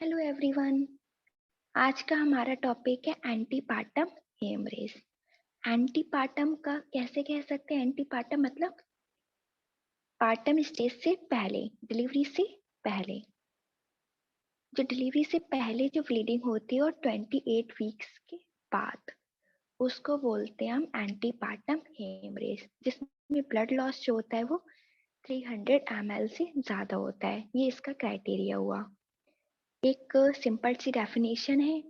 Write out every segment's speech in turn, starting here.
Hello everyone. आज का हमारा टॉपिक है एंटीपार्टम हेमरेज। एंटीपार्टम का कैसे कह सकते हैं? एंटीपार्टम मतलब पार्टम स्टेज से पहले, डिलीवरी से पहले। जो डिलीवरी से पहले जो ब्लीडिंग होती है और 28 वीक्स के बाद, उसको बोलते हैं हम एंटीपार्टम हेमरेज, जिसमें ब्लड लॉस जो होता है वो 300 ml से ज्यादा होता है। ये इसका क्राइटेरिया हुआ। एक सिंपल सी डेफिनेशन है।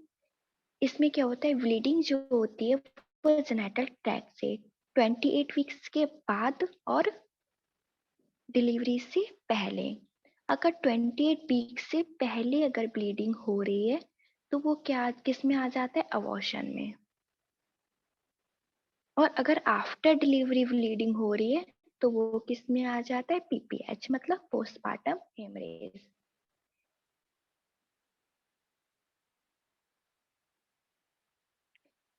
इसमें क्या होता है, ब्लीडिंग जो होती है वो जेनेटल ट्रैक्ट से 28 वीक्स के बाद और डिलीवरी से पहले। अगर 28 वीक से पहले अगर ब्लीडिंग हो रही है तो वो क्या किस में आ जाता है? अबॉर्शन में। और अगर आफ्टर डिलीवरी ब्लीडिंग हो रही है तो वो किस में आ जाता है? पीपीएच मतलब पोस्टमार्टम हेमरेज।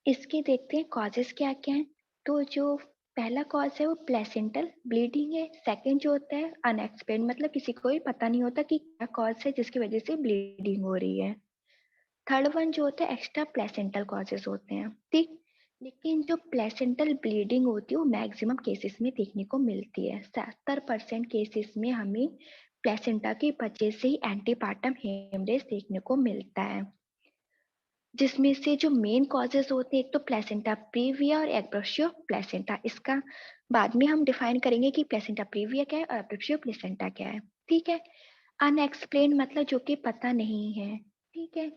इसके देखते हैं कॉजेस क्या क्या हैं। तो जो पहला कॉज है वो प्लेसेंटल ब्लीडिंग है। सेकंड जो होता है अनएक्सप्लेन, मतलब किसी को भी पता नहीं होता कि क्या कॉज है जिसकी वजह से ब्लीडिंग हो रही है। थर्ड वन जो होता है एक्स्ट्रा प्लेसेंटल कॉजेस होते हैं, ठीक। लेकिन जो प्लेसेंटल ब्लीडिंग होती है वो मैक्सिमम केसेस में देखने को मिलती है। 70% केसेस में हमें प्लेसेंटा की वजह से ही एंटीपार्टम हेमरेज देखने को मिलता है, जिसमें से जो मेन कॉजेस होते हैं एक तो प्लेसेंटा प्रीविया और एब्रेशियो प्लेसेंटा। इसका बाद में हम डिफाइन करेंगे कि प्लेसेंटा प्रीविया क्या है और एब्रेशियो प्लेसेंटा क्या है, ठीक है। अनएक्सप्लेन मतलब जो कि पता नहीं है, ठीक है।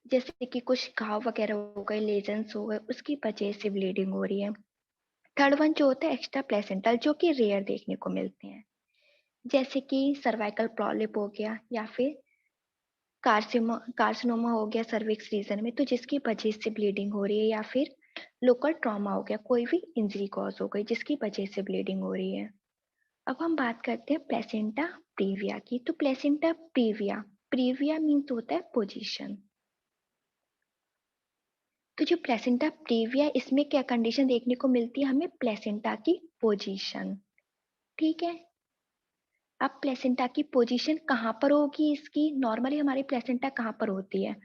जैसे कि कुछ घाव वगैरह हो गए, लेजन्स हो गए, उसकी वजह से ब्लीडिंग हो रही है। थर्ड वन जो होता है एक्स्ट्रा प्लेसेंटल, जो कि रेयर देखने को मिलते हैं, जैसे कि सर्वाइकल पॉलिप हो गया या फिर कार्सिनोमा हो गया सर्विक्स रीजन में, तो जिसकी वजह से ब्लीडिंग हो रही है, या फिर लोकल ट्रॉमा हो गया, कोई भी इंजरी कॉज हो गई जिसकी वजह से ब्लीडिंग हो रही है। अब हम बात करते हैं प्लेसेंटा प्रीविया की। तो प्लेसेंटा प्रीविया, प्रीविया मीन्स होता है पोजीशन। तो जो प्लेसेंटा प्रीविया, इसमें क्या कंडीशन देखने को मिलती है हमें? प्लेसेंटा की पोजीशन, ठीक है। अब प्लेसेंटा की पोजीशन कहाँ पर होगी इसकी? नॉर्मली हमारी प्लेसेंटा कहाँ पर होती है?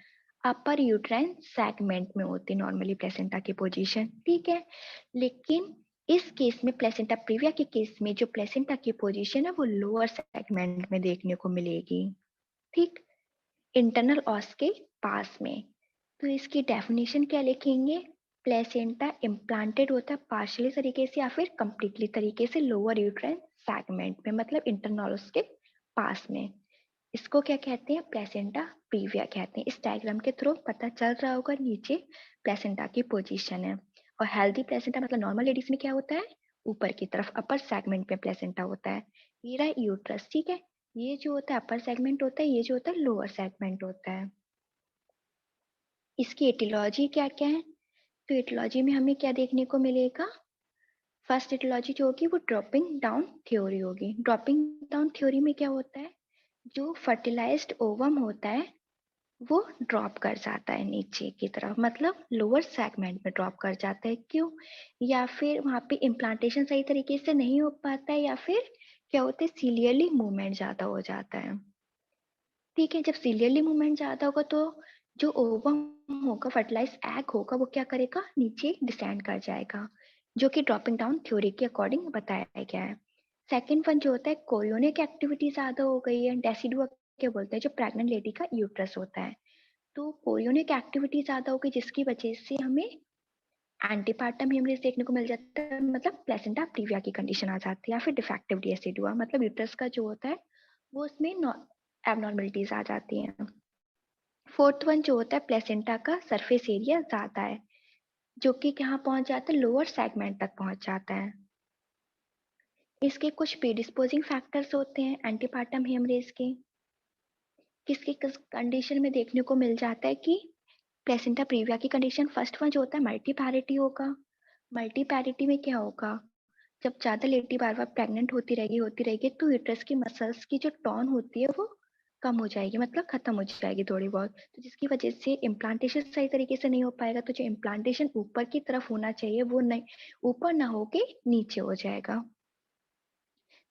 अपर यूट्राइन सेगमेंट में होती है नॉर्मली प्लेसेंटा की पोजीशन, ठीक है। लेकिन इस केस में, प्लेसेंटा प्रीविया के केस में, जो प्लेसेंटा की पोजीशन है वो लोअर सेगमेंट में देखने को मिलेगी, ठीक, इंटरनल ऑस के पास में। तो इसकी डेफिनेशन क्या लिखेंगे? प्लेसेंटा इम्प्लांटेड होता है पार्शियली तरीके से या फिर कंप्लीटली तरीके से लोअर यूट्राइन सेगमेंट में, मतलब इंटरनल ऑस के पास में। इसको क्या कहते हैं? प्लेसेंटा प्रीविया कहते हैं। इस डायग्राम के थ्रू पता चल रहा होगा नीचे प्लेसेंटा की पोजीशन है। और हेल्दी प्लेसेंटा मतलब नॉर्मल लेडीज में क्या होता है? ऊपर की तरफ अपर सेगमेंट में प्लेसेंटा होता है। ये रहा यूट्रस, ठीक है। ये जो होता है अपर सेगमेंट होता है, ये जो होता है लोअर सेगमेंट होता है। इसकी एटियोलॉजी क्या क्या है? तो एटियोलॉजी में हमें क्या देखने को मिलेगा? फर्स्ट एटियोलॉजी जो होगी वो ड्रॉपिंग डाउन थ्योरी होगी। ड्रॉपिंग डाउन थ्योरी में क्या होता है? जो फर्टिलाइज्ड ओवम होता है वो ड्रॉप कर जाता है नीचे की तरफ, मतलब लोअर सेगमेंट में ड्रॉप कर जाता है। क्यों? या फिर वहां पे इम्प्लांटेशन सही तरीके से नहीं हो पाता है, या फिर क्या होता है, सीलियरली मूवमेंट ज्यादा हो जाता है, ठीक है। जब सीलियरली मूवमेंट ज्यादा होगा तो जो ओवम होगा, फर्टिलाइज एग होगा, वो क्या करेगा? नीचे डिसेंड कर जाएगा, जो कि ड्रॉपिंग डाउन थ्योरी के अकॉर्डिंग बताया गया है। सेकेंड वन जो होता है कोरियोनिक एक्टिविटी ज्यादा हो गई है, डेसिडुआ क्या बोलते हैं, जो प्रेग्नेंट लेडी का यूट्रस होता है। तो कोरियोनिक एक्टिविटी ज्यादा हो गई जिसकी वजह से हमें एंटीपार्टम हेमरेज देखने को मिल जाता है, मतलब प्लेसेंटा प्रीविया की कंडीशन आ जाती है, या फिर डिफेक्टिव डेसिडुआ, मतलब यूट्रस का जो होता है वो उसमें एबनॉर्मलिटीज आ जाती हैं। फोर्थ वन जो होता है प्लेसेंटा का सरफेस एरिया ज्यादा है, जो कि कहाँ पहुंच जाता है? लोअर सेगमेंट तक पहुंच जाता है। इसके कुछ प्रीडिस्पोजिंग फैक्टर्स होते हैं एंटीपार्टम हेमरेज के। किसकी कंडीशन में देखने को मिल जाता है कि प्लेसेंटा प्रीविया की कंडीशन, फर्स्ट वन जो होता है मल्टीपैरिटी होगा। मल्टीपैरिटी में क्या होगा? जब ज्यादा लेडी बार बार प्रेग्नेंट होती रहेगी तो यूट्रस की मसल्स की जो टोन होती है वो कम हो जाएगी, मतलब खत्म हो जाएगी थोड़ी बहुत, तो जिसकी वजह से इम्प्लांटेशन सही तरीके से नहीं हो पाएगा। तो जो इम्प्लांटेशन ऊपर की तरफ होना चाहिए वो नहीं, ऊपर ना होके नीचे हो जाएगा।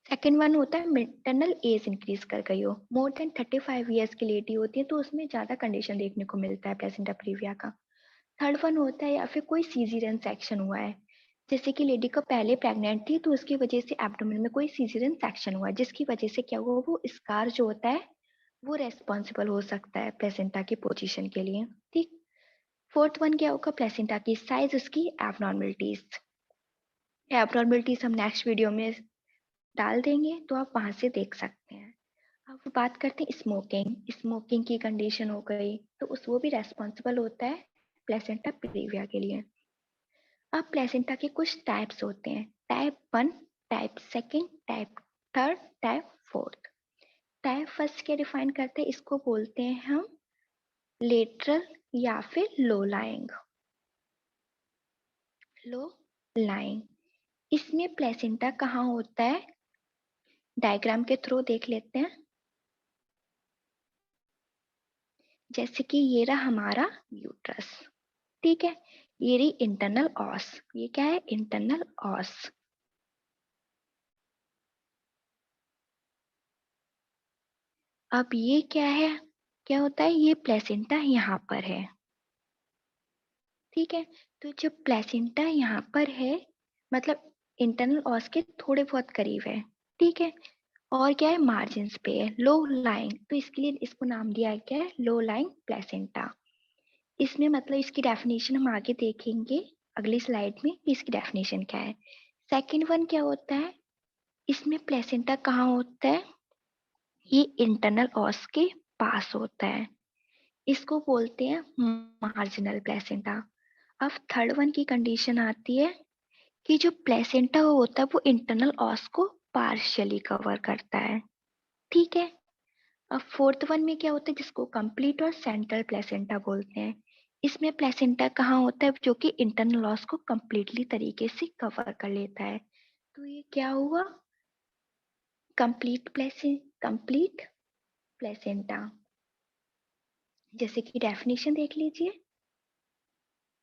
सेकेंड वन होता है मेटरनल एज इंक्रीज कर गई हो, मोर देन 35 ईयर्स की लेडी होती है तो उसमें ज्यादा कंडीशन देखने को मिलता है प्लेसेंटा प्रीविया का। थर्ड वन होता है या फिर कोई सीजरियन सेक्शन हुआ है, जैसे कि लेडी को पहले प्रेग्नेंट थी तो उसकी वजह से एब्डोमेन में कोई सीजरियन सेक्शन हुआ है जिसकी वजह से क्या हुआ, वो स्कार जो होता है वो रेस्पॉन्सिबल हो सकता है प्लेसेंटा की पोजीशन के लिए। ठीक। फोर्थ वन क्या होगा, प्लेसेंटा की साइज, उसकी एबनॉर्मलिटीज। एबनॉर्मलिटीज हम नेक्स्ट वीडियो में डाल देंगे तो आप वहां से देख सकते हैं। अब बात करते हैं स्मोकिंग। स्मोकिंग की कंडीशन हो गई तो उस वो भी रेस्पॉन्सिबल होता है प्लेसेंटा प्रीविया के लिए। अब प्लेसेंटा के कुछ टाइप्स होते हैं, type one, type second, type third, type fourth. Type first क्या डिफाइन करते हैं, इसको बोलते हैं हम लेटरल या फिर लो लाइंग। लो लाइंग, इसमें प्लेसेंटा कहाँ होता है, डायग्राम के थ्रू देख लेते हैं। जैसे कि ये रहा हमारा यूट्रस, ठीक है, ये रही इंटरनल ऑस, ये क्या है इंटरनल ऑस। अब ये क्या है, क्या होता है, ये प्लेसेंटा यहाँ पर है, ठीक है। तो जब प्लेसेंटा यहाँ पर है मतलब इंटरनल ऑस के थोड़े बहुत करीब है, ठीक है, और क्या है मार्जिन्स पे है, लो लाइंग, तो इसके लिए इसको नाम दिया गया है लो लाइंग प्लेसेंटा। इसमें मतलब इसकी डेफिनेशन हम आगे देखेंगे अगली स्लाइड में कि इसकी डेफिनेशन क्या है। सेकंड वन क्या होता है, इसमें प्लेसेंटा कहाँ होता है, ये इंटरनल ऑस के पास होता है, इसको बोलते हैं मार्जिनल प्लेसेंटा। अब थर्ड वन की कंडीशन आती है कि जो प्लेसेंटा होता है वो इंटरनल ऑस को पार्शियली कवर करता है, ठीक है। अब फोर्थ वन में क्या होता है जिसको कंप्लीट और सेंट्रल प्लेसेंटा बोलते हैं, इसमें प्लेसेंटा कहाँ होता है जो कि इंटरनल ऑस को कंप्लीटली तरीके से कवर कर लेता है। तो ये क्या हुआ, कंप्लीट प्लेसेंटा। जैसे कि डेफिनेशन देख लीजिए,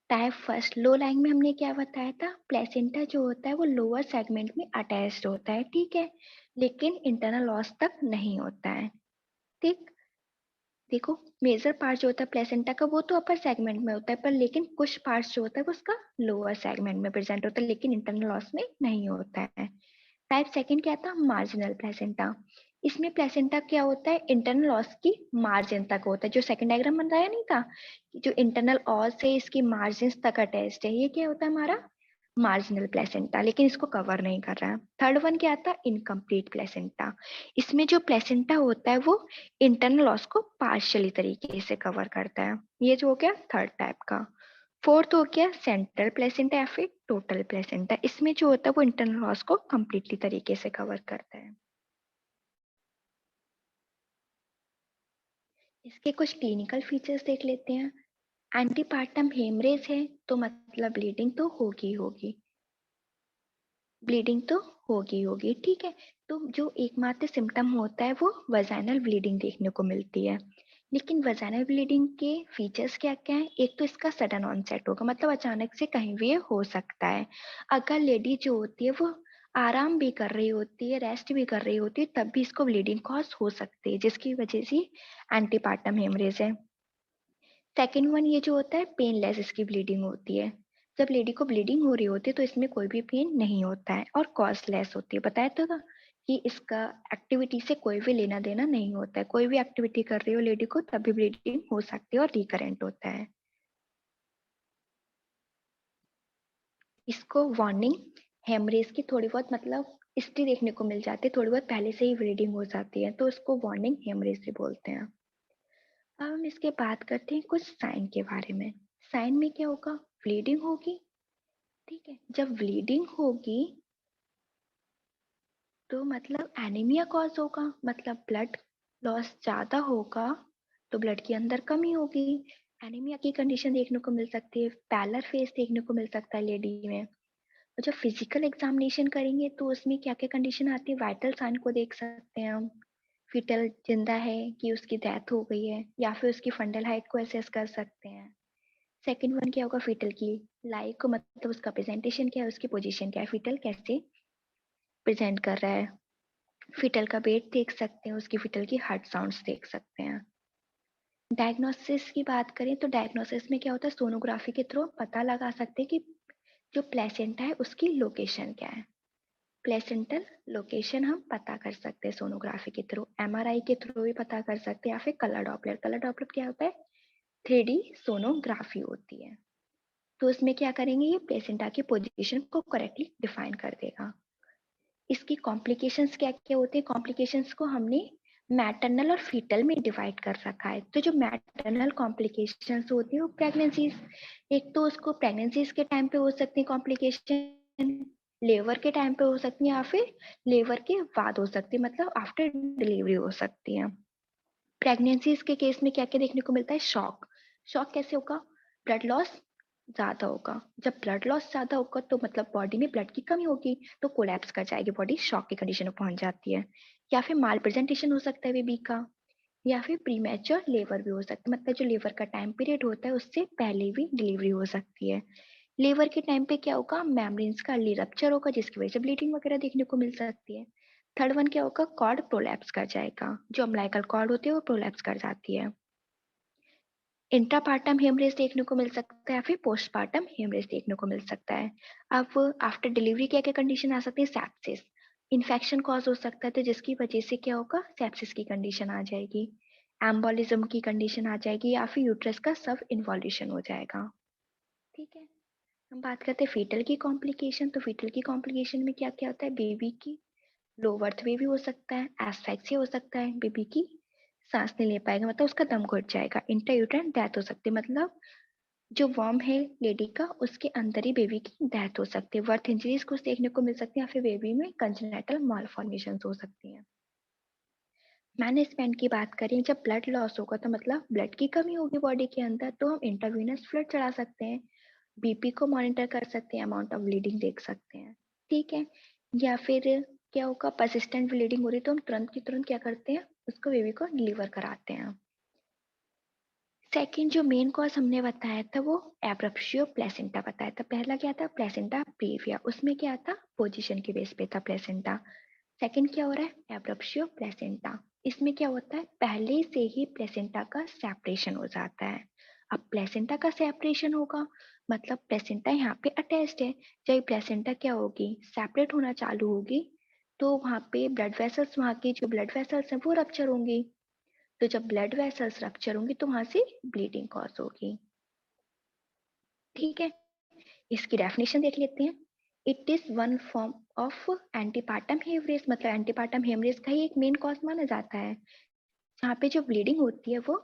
टाइप फर्स्ट लो लाइन में हमने क्या बताया था, प्लेसेंटा जो होता है वो लोअर सेगमेंट में अटैच्ड होता है, ठीक है, लेकिन इंटरनल लॉस तक नहीं होता है, ठीक। देखो मेजर पार्ट जो होता है प्लेसेंटा का वो तो अपर सेगमेंट में होता है, पर लेकिन कुछ पार्ट जो होता है वो उसका लोअर सेगमेंट में प्रेजेंट होता है लेकिन इंटरनल लॉस में नहीं होता है। टाइप सेकंड क्या था, मार्जिनल प्लेसेंटा। इसमें प्लेसेंटा क्या होता है इंटरनल ऑस की मार्जिन तक होता है, जो सेकंड डायग्राम बन रहा है नहीं था, जो इंटरनल ऑस है इसकी मार्जिन तक अटैच्ड है, ये क्या होता है हमारा मार्जिनल प्लेसेंटा, लेकिन इसको कवर नहीं कर रहा है। थर्ड वन क्या था, इनकम्प्लीट प्लेसेंटा। इसमें जो प्लेसेंटा होता है वो इंटरनल लॉस को पार्शियली तरीके से कवर करता है, ये जो हो गया थर्ड टाइप का। फोर्थ हो गया सेंट्रल प्लेसेंटा या फिर टोटल प्लेसेंटा, इसमें जो होता है वो इंटरनल लॉस को कंप्लीटली तरीके से कवर करता है। इसके कुछ क्लिनिकल फीचर्स देख लेते हैं। एंटीपार्टम हेमरेज है तो मतलब ब्लीडिंग तो होगी होगी, ब्लीडिंग तो होगी होगी, ठीक है। तो जो एकमात्र सिम्टम होता है वो वजाइनल ब्लीडिंग देखने को मिलती है, लेकिन वजाइनल ब्लीडिंग के फीचर्स क्या क्या है, एक तो इसका सडन ऑनसेट होगा मतलब अचानक से कहीं भी ये हो सकता है, अगर लेडी जो होती है वो आराम भी कर रही होती है रेस्ट भी कर रही होती है तब भी इसको ब्लीडिंग कॉज हो सकती है जिसकी वजह से एंटीपार्टम हेमरेज है। सेकेंड वन ये जो होता है पेनलेस इसकी ब्लीडिंग होती है, जब लेडी को ब्लीडिंग हो रही होती है तो इसमें कोई भी पेन नहीं होता है और कॉस्टलेस होती है, बताया तो था कि इसका एक्टिविटी से कोई भी लेना देना नहीं होता है, कोई भी एक्टिविटी कर रही हो लेडी को तब भी ब्लीडिंग हो सकती है और रिकरेंट होता है। इसको वार्निंग हेमरेज की थोड़ी बहुत मतलब हिस्ट्री देखने को मिल जाती है, थोड़ी बहुत पहले से ही ब्लीडिंग हो जाती है तो उसको वार्निंग हेमरेज भी बोलते हैं। अब हम इसके बात करते हैं कुछ साइन के बारे में। साइन में क्या होगा, ब्लीडिंग होगी, ठीक है, जब ब्लीडिंग होगी तो मतलब एनीमिया कॉज होगा, मतलब ब्लड लॉस ज्यादा होगा तो ब्लड के अंदर कमी होगी, एनीमिया की कंडीशन देखने को मिल सकती है, पैलर फेस देखने को मिल सकता है लेडी में। और जब फिजिकल एग्जामिनेशन करेंगे तो उसमें क्या क्या कंडीशन आती है, वाइटल साइन को देख सकते हैं हम, फिटल जिंदा है कि उसकी डेथ हो गई है, या फिर उसकी फंडल हाइट को असेस कर सकते हैं। सेकंड वन क्या होगा, फीटल की लाइक को मतलब उसका प्रेजेंटेशन क्या है, उसकी पोजीशन क्या है, फीटल कैसे प्रेजेंट कर रहा है। फिटल का वेट देख सकते हैं, उसकी फिटल की हार्ट साउंड्स देख सकते हैं। डायग्नोसिस की बात करें तो डायग्नोसिस में क्या होता है, सोनोग्राफी के थ्रू पता लगा सकते हैं कि जो प्लेसेंटा है उसकी लोकेशन क्या है। प्लेसेंटल लोकेशन हम पता कर सकते हैं सोनोग्राफी के थ्रू, एमआरआई के थ्रू भी पता कर सकते हैं, या फिर कलर डॉपलर। कलर डॉपलर क्या होता है, 3D सोनोग्राफी होती है। तो उसमें क्या करेंगे, ये प्लेसेंटा की पोजीशन को करेक्टली डिफाइन कर देगा। इसकी कॉम्प्लिकेशंस क्या क्या होते हैं, कॉम्प्लिकेशंस को हमने मैटरनल और फीटल में डिवाइड कर रखा है। तो जो मैटरनल कॉम्प्लिकेशंस होती है वो प्रेगनेंसीज, एक तो उसको प्रेगनेंसीज के टाइम पे हो सकती है कॉम्प्लिकेशन, लेबर के टाइम पे हो सकती है, या फिर लेबर के बाद हो सकती है, मतलब आफ्टर डिलीवरी हो सकती है। प्रेगनेंसीज के केस में क्या क्या देखने को मिलता है, शॉक। शॉक कैसे होगा, ब्लड लॉस ज्यादा होगा। जब ब्लड लॉस ज्यादा होगा तो मतलब बॉडी में ब्लड की कमी होगी, तो कोलैप्स कर जाएगी बॉडी, शॉक की कंडीशन में पहुंच जाती है। या फिर माल प्रेजेंटेशन हो सकता है बेबी का, या फिर प्रीमेच्योर लेबर भी हो सकता है, मतलब जो लेबर का टाइम पीरियड होता है उससे पहले भी डिलीवरी हो सकती है। लेबर के टाइम पे क्या होगा, मेम्ब्रेन्स का अर्ली रप्चर होगा जिसकी वजह से ब्लीडिंग वगैरह देखने को मिल सकती है। थर्ड वन क्या होगा, कॉर्ड प्रोलैप्स कर जाएगा, जो अम्बिलिकल कॉर्ड होती है वो प्रोलैप्स कर जाती है। इंट्रापार्टम हेमरेज देखने को मिल सकता है, या फिर पोस्टपार्टम हेमरेज देखने को मिल सकता है। अब आफ्टर डिलीवरी क्या क्या कंडीशन आ सकती है, सेप्सिस, इन्फेक्शन कॉज हो सकता है, तो जिसकी वजह से क्या होगा, सेप्सिस की कंडीशन आ जाएगी, एम्बोलिज्म की कंडीशन आ जाएगी, या फिर यूट्रस का सब इन्वॉल्यूशन हो जाएगा। ठीक है, हम बात करते हैं फीटल की कॉम्प्लिकेशन। तो फीटल की कॉम्प्लिकेशन में क्या क्या होता है, बेबी की लो बर्थ बेबी हो सकता है, एस्फेक्सिया हो सकता है, बेबी की सांस नहीं ले पाएगा मतलब उसका दम घुट जाएगा, इंट्रायूटेराइन डेथ हो सकती है, मतलब जो वॉर्म है लेडी का उसके अंदर ही बेबी की डेथ हो सकती है। बर्थ इंजरीज कुछ देखने को मिल सकती है, या फिर बेबी में कंजेनिटल मालफॉर्मेशन हो सकती है। मैनेजमेंट की बात करें, जब ब्लड लॉस होगा तो मतलब ब्लड की कमी होगी बॉडी के अंदर, तो हम इंट्रावेनस फ्लूइड चढ़ा सकते हैं, बीपी को मॉनिटर कर सकते हैं, अमाउंट ऑफ ब्लीडिंग देख सकते हैं। ठीक है, या फिर क्या होगा, परसिस्टेंट ब्लीडिंग हो रही तो हम तुरंत की तुरंत क्या करते हैं, उसको बेबी को डिलीवर कराते हैं। सेकंड जो मेन कॉज हमने बताया था वो एब्रप्शियो प्लेसेंटा बताया था। पहला क्या था, प्लेसेंटा प्रीविया, उसमें क्या था, पोजीशन के बेस पे था प्लेसेंटा। सेकंड क्या हो रहा है, एब्रप्शियो प्लेसेंटा, इसमें क्या होता है, पहले से ही प्लेसेंटा का सेपरेशन हो जाता है। अब प्लेसेंटा का सेपरेशन होगा मतलब प्लेसेंटा यहाँ पे अटैच्ड है, जब प्लेसेंटा क्या होगी, सेपरेट होना चालू होगी, तो वहाँ पे ब्लड वेसल्स, वहाँ की जो ब्लड वेसल्स हैं वो रप्चर होंगी। तो जब ब्लड वेसल्स रप्चर होंगी तो वहां से ब्लीडिंग कॉज होगी। ठीक है, इसकी डेफिनेशन देख लेते हैं। It is one form of antepartum haemorrhage, मतलब एंटीपार्टम हेमरेज का ही एक मेन कॉज माना जाता है, जहाँ पे जो ब्लीडिंग होती है वो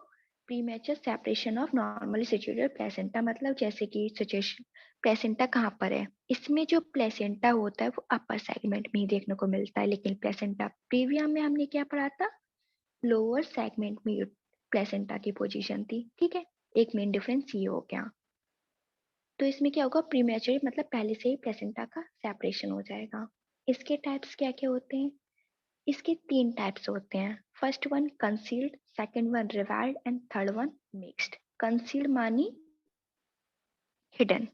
premature separation of normally situated placenta, मतलब जैसे कि सिचुएशन प्लेसेंटा कहाँ पर है, इसमें जो प्लेसेंटा होता है वो अपर सेगमेंट में ही देखने को मिलता है, लेकिन प्लेसेंटा प्रीवियम में हमने क्या पढ़ा था, लोअर सेगमेंट में प्लेसेंटा की पोजीशन थी। ठीक है, एक मेन डिफरेंस ये हो गया। तो इसमें क्या होगा, प्रीमेच्योर मतलब पहले से ही प्लेसेंटा का सेपरेशन हो जाएगा। इसके टाइप्स क्या क्या होते हैं, इसके तीन टाइप्स होते हैं। First one concealed, second one revealed and third one mixed. Concealed मानी हिडन,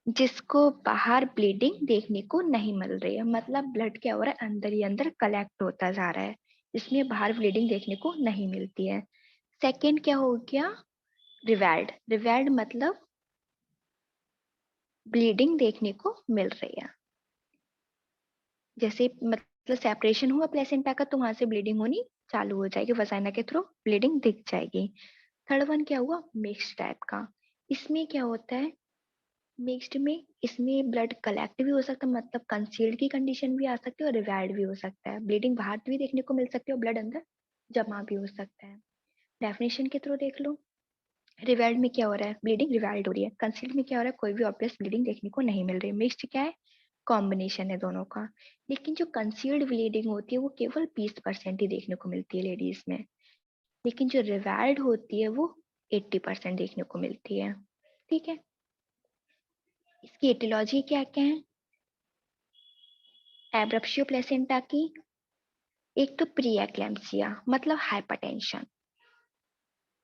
जिसको बाहर ब्लीडिंग देखने को नहीं मिल रही है, मतलब ब्लड क्या हो रहा है, अंदर ही अंदर कलेक्ट होता जा रहा है, इसमें बाहर ब्लीडिंग देखने को नहीं मिलती है। सेकेंड क्या हो गया, रिवेल्ड। रिवेल्ड मतलब ब्लीडिंग देखने को मिल रही है, जैसे मतलब सेपरेशन हुआ प्लेसेंटा का तो वहां से ब्लीडिंग होनी चालू हो जाएगी, वसाइना के थ्रू ब्लीडिंग दिख जाएगी। थर्ड वन क्या हुआ, मिक्स्ड टाइप का। इसमें क्या होता है, मिक्स्ड में इसमें ब्लड कलेक्ट भी हो सकता है, मतलब कंसील्ड की कंडीशन भी आ सकती है, और रिवेल्ड भी हो सकता है, ब्लीडिंग बाहर भी देखने को मिल सकती है और ब्लड अंदर जमा भी हो सकता है। डेफिनेशन के थ्रू देख लो, रिवेल्ड में क्या हो रहा है, ब्लीडिंग रिवेल्ड हो रही है, कंसील्ड में क्या हो रहा है, कोई भी ऑब्वियस ब्लीडिंग देखने को नहीं मिल रही। मिक्स्ड क्या है, कॉम्बिनेशन है दोनों का। लेकिन जो कंसील्ड ब्लीडिंग होती है वो केवल 20% ही देखने को मिलती है लेडीज में, लेकिन जो रिवेल्ड होती है वो 80% देखने को मिलती है। ठीक है, इसकी एटियोलॉजी क्या क्या है, एब्रप्शियो प्लेसेंटा की, एक तो प्री एक्लेम्सिया मतलब हाइपरटेंशन,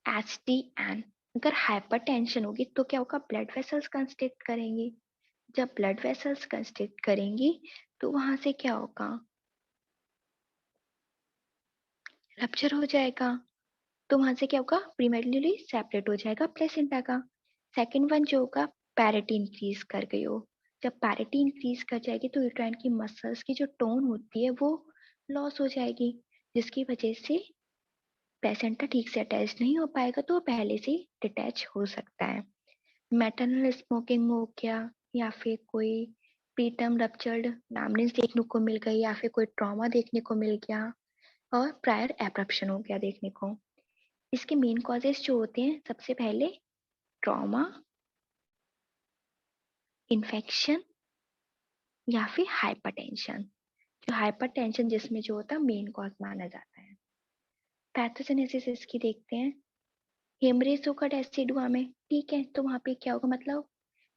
HTN। अगर हाइपरटेंशन होगी तो क्या होगा, ब्लड वेसल्स कंस्ट्रिक्ट करेंगी, जब ब्लड वेसल्स कंस्ट्रिक्ट करेंगी तो वहां से क्या होगा, रप्चर हो जाएगा, तो वहां से क्या होगा, प्रीमेटरली सेपरेट हो जाएगा प्लेसेंटा का। सेकंड वन जो होगा, पैरिटी इंक्रीज कर गई हो। जब पैरिटी इंक्रीज कर जाएगी तो यूट्राइन की मसल्स की जो टोन होती है वो लॉस हो जाएगी, जिसकी वजह से प्लेसेंटा ठीक से अटैच नहीं हो पाएगा, तो पहले से डिटैच हो सकता है। मैटरनल स्मोकिंग हो गया, या फिर कोई प्रीटर्म रप्चर्ड लैमिनिस देखने को मिल गई, या फिर कोई ट्रॉमा देखने को मिल गया, और प्रायर एब्रप्शन हो गया देखने को। इसके मेन कॉजेस जो होते हैं, सबसे पहले ट्रॉमा, इन्फेक्शन, या फिर हाइपरटेंशन। जो हाइपरटेंशन जिसमें जो होता है मेन कॉज माना जाता है। पैथोजेनेसिस इसकी देखते हैं, हेमरेज होगा डेसिडुआ में, ठीक है, तो वहां पे क्या होगा, मतलब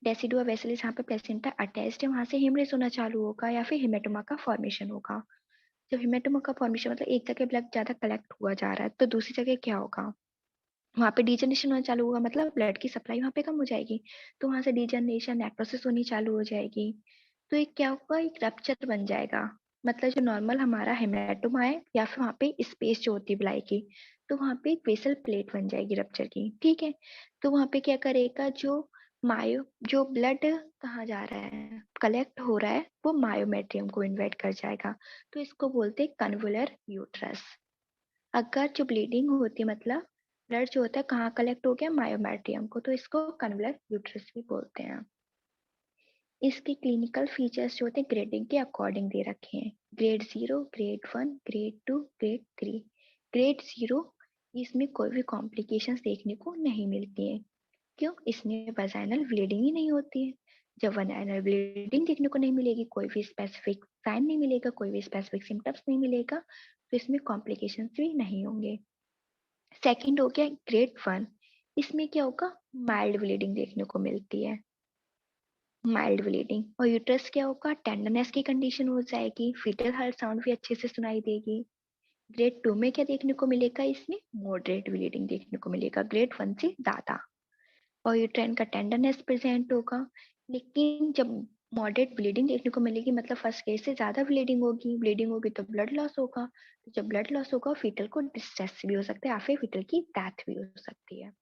डेसिडुआ वेसल जहाँ पे प्लेसेंटा अटैच्ड है वहां से हेमरेज होना चालू होगा, या फिर हेमेटोमा का फॉर्मेशन होगा। जब हेमेटोमा का फॉर्मेशन मतलब एक जगह ब्लड ज्यादा कलेक्ट हुआ जा रहा है, तो दूसरी जगह क्या होगा, वहाँ पे डिजनरेशन होना चालू होगा, मतलब ब्लड की सप्लाई वहाँ पे कम हो जाएगी, तो वहां से डिजनरेशन नेक्रोसिस होनी चालू हो जाएगी। तो एक क्या होगा, एक रप्चर बन जाएगा। मतलब जो नॉर्मल हमारा हेमेटोमा है, या फिर वहाँ पे स्पेस जो होती है ब्लाई की, तो वहाँ पे एक वेसल प्लेट बन जाएगी रप्चर की, ठीक है। तो वहाँ पे क्या करेगा, जो ब्लड कहाँ जा रहा है, कलेक्ट हो रहा है, वो मायोमेट्रियम को इन्वाइट कर जाएगा, तो इसको बोलते हैं कन्वुलर यूट्रस। अगर जो ब्लीडिंग होती है, मतलब ब्लड जो होता है कहाँ कलेक्ट हो गया, मायोमेट्रियम को, तो इसको कन्वुलर यूट्रस भी बोलते हैं। इसके क्लिनिकल फीचर्स जो होते हैं ग्रेडिंग के अकॉर्डिंग दे रखे हैं, grade 0, grade 1, grade 2, grade 3। Grade 0, इसमें कोई भी कॉम्प्लिकेशंस देखने को नहीं मिलती है। क्यों, इसमें वजाइनल ब्लीडिंग ही नहीं होती है। जब वजाइनल ब्लीडिंग देखने को नहीं मिलेगी, कोई भी स्पेसिफिक साइन नहीं मिलेगा, कोई भी स्पेसिफिक सिम्टम्स नहीं मिलेगा, तो इसमें कॉम्प्लिकेशंस भी नहीं होंगे। सेकंड हो गया ग्रेड 1, इसमें क्या होगा, माइल्ड ब्लीडिंग देखने को मिलती है, माइल्ड ब्लीडिंग। और यूट्रस क्या होगा, टेंडरनेस की कंडीशन हो जाएगी, फीटल हार्ट साउंड भी अच्छे से सुनाई देगी। ग्रेड 2 में क्या देखने को मिलेगा, इसमें मॉडरेट ब्लीडिंग देखने को मिलेगा, ग्रेड 1 से ज्यादा। और यूट्राइन का टेंडरनेस प्रेजेंट होगा। लेकिन जब मॉडरेट ब्लीडिंग देखने को मिलेगी, मतलब फर्स्ट केस से ज्यादा ब्लीडिंग होगी तो ब्लड लॉस होगा, तो जब ब्लड लॉस होगा फीटल को डिस्ट्रेस भी हो सकता है, या फिर फीटल की डेथ भी हो सकती है।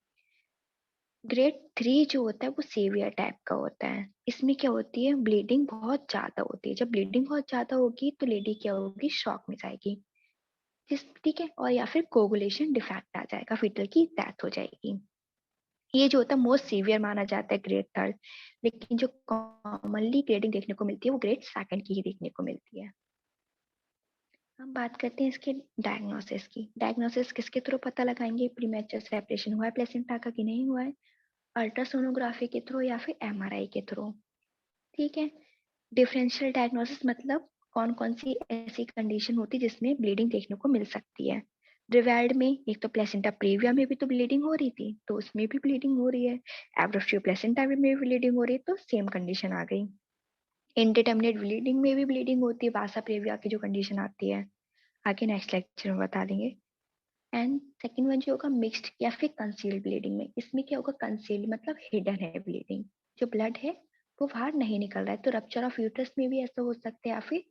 ग्रेड 3 जो होता है वो सीवियर टाइप का होता है। इसमें क्या होती है, ब्लीडिंग बहुत ज्यादा होती है। जब ब्लीडिंग बहुत ज्यादा होगी तो लेडी क्या होगी, शॉक में जाएगी, जिस ठीक है, और या फिर कोगुलेशन डिफेक्ट आ जाएगा, फीटल की डेथ हो जाएगी। ये जो होता है मोस्ट सीवियर माना जाता है, ग्रेड 3। लेकिन जो कॉमनली ग्रेडिंग देखने को मिलती है वो ग्रेड 2 की ही देखने को मिलती है। हम बात करते हैं इसके डायग्नोसिस की। डायग्नोसिस किसके थ्रू पता लगाएंगे, प्रीमेच्योर सेपरेशन हुआ है प्लेसेंटा का कि नहीं हुआ है, अल्ट्रासोनोग्राफी के थ्रू या फिर एमआरआई के थ्रू, ठीक है। डिफरेंशियल डायग्नोसिस मतलब कौन कौन सी ऐसी कंडीशन होती है जिसमें ब्लीडिंग देखने को मिल सकती है। रिवेल्ड में एक तो प्लेसेंटा प्रीविया में भी तो ब्लीडिंग हो रही थी, तो उसमें भी ब्लीडिंग हो रही है। एब्रोफ्यू प्लेसेंटा में भी ब्लीडिंग हो रही है, तो सेम कंडीशन आ गई। इंडिटर्मिनेट ब्लीडिंग में भी ब्लीडिंग होती है, बासा प्रेविया की जो कंडीशन आती है, आगे नेक्स्ट लेक्चर में बता देंगे। एंड सेकेंड वन जो होगा मिक्स्ड या फिर कंसील्ड ब्लीडिंग में, इसमें क्या होगा, कंसील्ड मतलब हिडन है ब्लीडिंग, जो ब्लड है वो बाहर नहीं निकल रहा है, तो रप्चर ऑफ यूट्रस में भी ऐसा हो सकता है, या फिर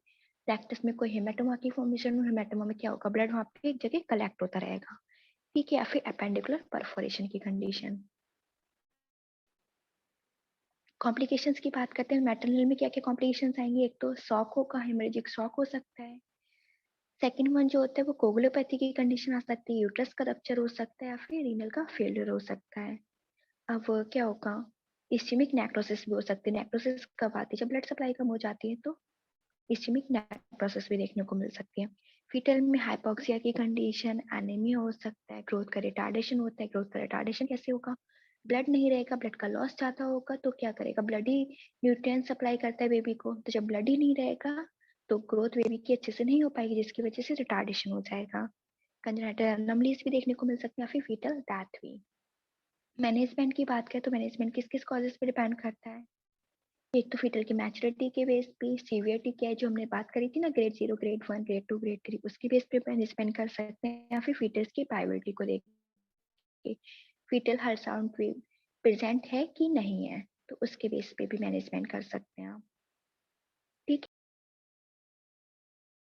रेक्टस में कोई हेमेटोमा की फॉर्मेशन हो, हेमेटोमा में क्या होगा, ब्लड वहां पे एक जगह कलेक्ट होता रहेगा, ठीक है, या फिर अपेंडिकुलर परफोरेशन की कंडीशन। कॉम्प्लिकेशंस की बात करते हैं, मैटरनल में क्या क्या कॉम्प्लिकेशंस आएंगे, एक तो शॉक होगा, हेमरेजिक शॉक हो सकता है। सेकेंड वन जो होता है वो कोगुलोपैथी की कंडीशन आ सकती है, यूट्रस का रप्चर हो सकता है, या फिर रीनल का फेलियर हो सकता है। अब क्या होगा, इस्चेमिक नेक्रोसिस भी हो सकती है। नेक्रोसिस कब आती है, जब ब्लड सप्लाई कम हो जाती है, तो इस्चेमिक नेक्रोसिस भी देखने को मिल सकती है। फीटल में हाइपोक्सिया की कंडीशन, एनीमिया हो सकता है, ग्रोथ का रिटार्डेशन होता है। ग्रोथ का रिटार्डेशन कैसे होगा, ब्लड नहीं रहेगा, ब्लड का लॉस ज्यादा होगा, तो क्या करेगा, ब्लड ही न्यूट्रिएंट सप्लाई करता है बेबी को, तो जब ब्लड ही नहीं रहेगा तो ग्रोथ बेबी की अच्छे से नहीं हो पाएगी, जिसकी वजह से रिटार्डेशन हो जाएगा। कंजेनिटल एनोमलीज भी देखने को मिल सकती है, या फिर फीटल डेथ भी। मैनेजमेंट की बात करें तो मैनेजमेंट किस किस कॉजेज पे डिपेंड करता है, एक तो फीटल की मैच्योरिटी के बेस पे, सीवियरिटी क्या है जो हमने बात करी थी ना, ग्रेड 0, ग्रेड 1, ग्रेड 2, ग्रेड 3, उसके बेस पे मैनेजमेंट कर सकते हैं, या फिर फीटल्स की पाइबिलिटी को देख के, फीटल हर साउंड प्रेजेंट है कि नहीं है, तो उसके बेस पे भी मैनेजमेंट कर सकते हैं आप।